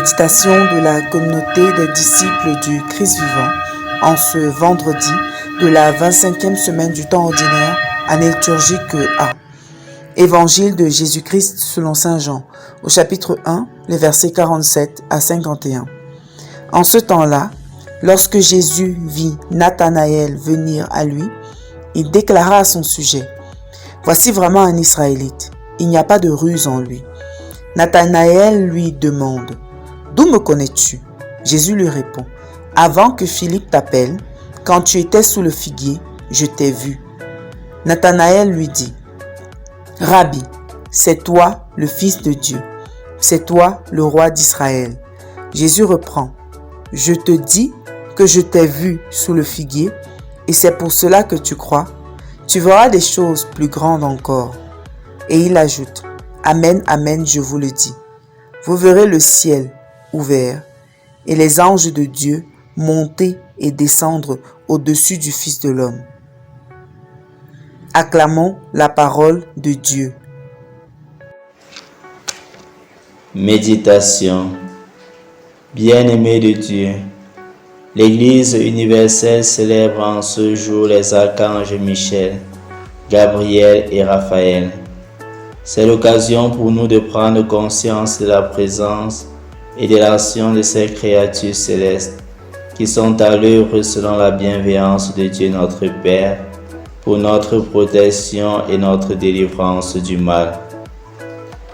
Méditation de la communauté des disciples du Christ vivant en ce vendredi de la 25e semaine du temps ordinaire, année liturgique A. Évangile de Jésus-Christ selon saint Jean, au chapitre 1, les versets 47 à 51. En ce temps-là, lorsque Jésus vit Nathanaël venir à lui, il déclara à son sujet: « Voici vraiment un Israélite, il n'y a pas de ruse en lui. » Nathanaël lui demande: « D'où me connais-tu » Jésus lui répond: « Avant que Philippe t'appelle, quand tu étais sous le figuier, je t'ai vu. » Nathanaël lui dit: « Rabbi, c'est toi le Fils de Dieu, c'est toi le roi d'Israël. » Jésus reprend: « Je te dis que je t'ai vu sous le figuier, et c'est pour cela que tu crois. Tu verras des choses plus grandes encore. » Et il ajoute: « Amen, amen, je vous le dis. Vous verrez le ciel ouvert et les anges de Dieu monter et descendre au-dessus du Fils de l'homme. » Acclamons la parole de Dieu. Méditation. Bien-aimés de Dieu, l'Église universelle célèbre en ce jour les archanges Michel, Gabriel et Raphaël. C'est l'occasion pour nous de prendre conscience de la présence et de l'action de ces créatures célestes qui sont à l'œuvre selon la bienveillance de Dieu notre Père pour notre protection et notre délivrance du mal.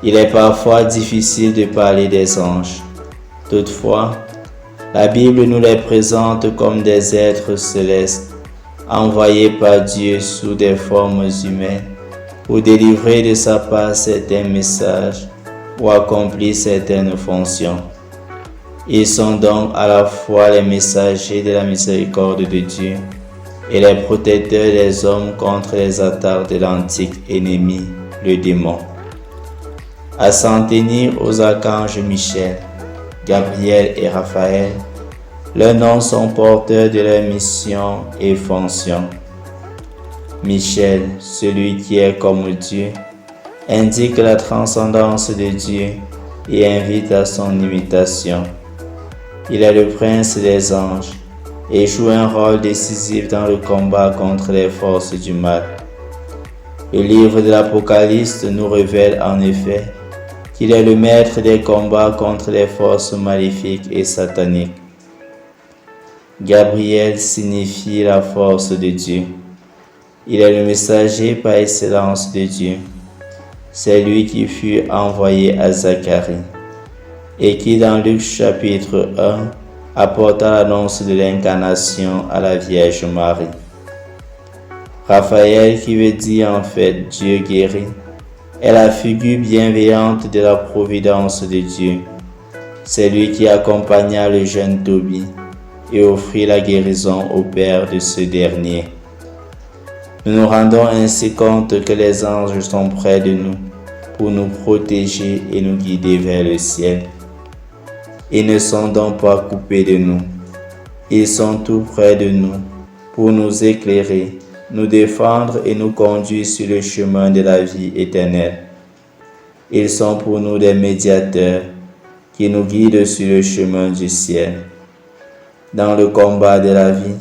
Il est parfois difficile de parler des anges. Toutefois, la Bible nous les présente comme des êtres célestes envoyés par Dieu sous des formes humaines pour délivrer de sa part certains messages ou accomplir certaines fonctions. Ils sont donc à la fois les messagers de la miséricorde de Dieu et les protecteurs des hommes contre les attaques de l'antique ennemi, le démon. À s'en tenir aux archanges Michel, Gabriel et Raphaël, leurs noms sont porteurs de leur mission et fonction. Michel, celui qui est comme Dieu, indique la transcendance de Dieu et invite à son imitation. Il est le prince des anges et joue un rôle décisif dans le combat contre les forces du mal. Le livre de l'Apocalypse nous révèle en effet qu'il est le maître des combats contre les forces maléfiques et sataniques. Gabriel signifie la force de Dieu. Il est le messager par excellence de Dieu. C'est lui qui fut envoyé à Zacharie et qui, dans Luc chapitre 1, apporta l'annonce de l'incarnation à la Vierge Marie. Raphaël, qui veut dire en fait Dieu guérit, est la figure bienveillante de la providence de Dieu. C'est lui qui accompagna le jeune Tobie et offrit la guérison au père de ce dernier. Nous nous rendons ainsi compte que les anges sont près de nous pour nous protéger et nous guider vers le ciel. Ils ne sont donc pas coupés de nous. Ils sont tout près de nous pour nous éclairer, nous défendre et nous conduire sur le chemin de la vie éternelle. Ils sont pour nous des médiateurs qui nous guident sur le chemin du ciel. Dans le combat de la vie,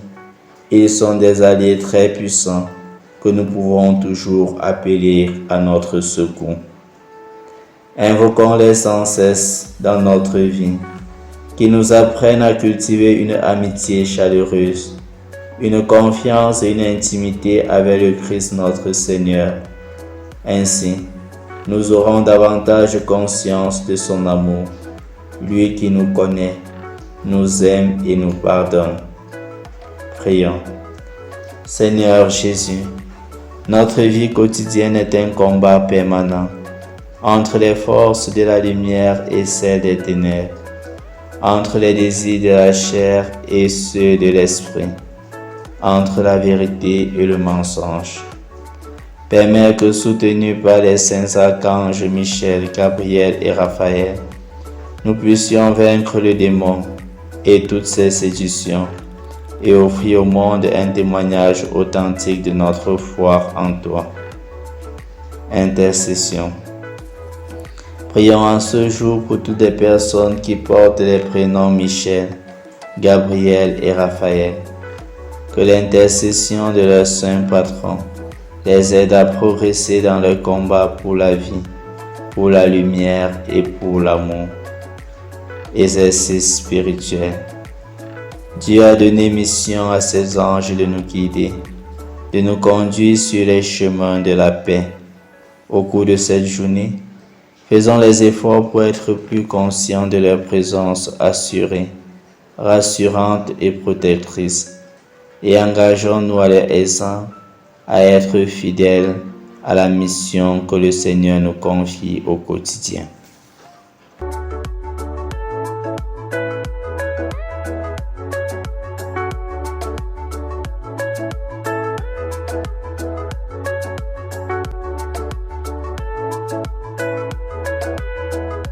ils sont des alliés très puissants que nous pouvons toujours appeler à notre secours. Invoquons-les sans cesse dans notre vie, qu'ils nous apprennent à cultiver une amitié chaleureuse, une confiance et une intimité avec le Christ notre Seigneur. Ainsi, nous aurons davantage conscience de son amour, lui qui nous connaît, nous aime et nous pardonne. Prions. Seigneur Jésus, notre vie quotidienne est un combat permanent entre les forces de la lumière et celles des ténèbres, entre les désirs de la chair et ceux de l'esprit, entre la vérité et le mensonge. Permets que, soutenus par les saints archanges Michel, Gabriel et Raphaël, nous puissions vaincre le démon et toutes ses séductions et offrir au monde un témoignage authentique de notre foi en toi. Intercession. Prions en ce jour pour toutes les personnes qui portent les prénoms Michel, Gabriel et Raphaël. Que l'intercession de leur saint patron les aide à progresser dans leur combat pour la vie, pour la lumière et pour l'amour. Exercice spirituel. Dieu a donné mission à ses anges de nous guider, de nous conduire sur les chemins de la paix. Au cours de cette journée, faisons les efforts pour être plus conscients de leur présence assurée, rassurante et protectrice, et engageons-nous à leur exemple à être fidèles à la mission que le Seigneur nous confie au quotidien.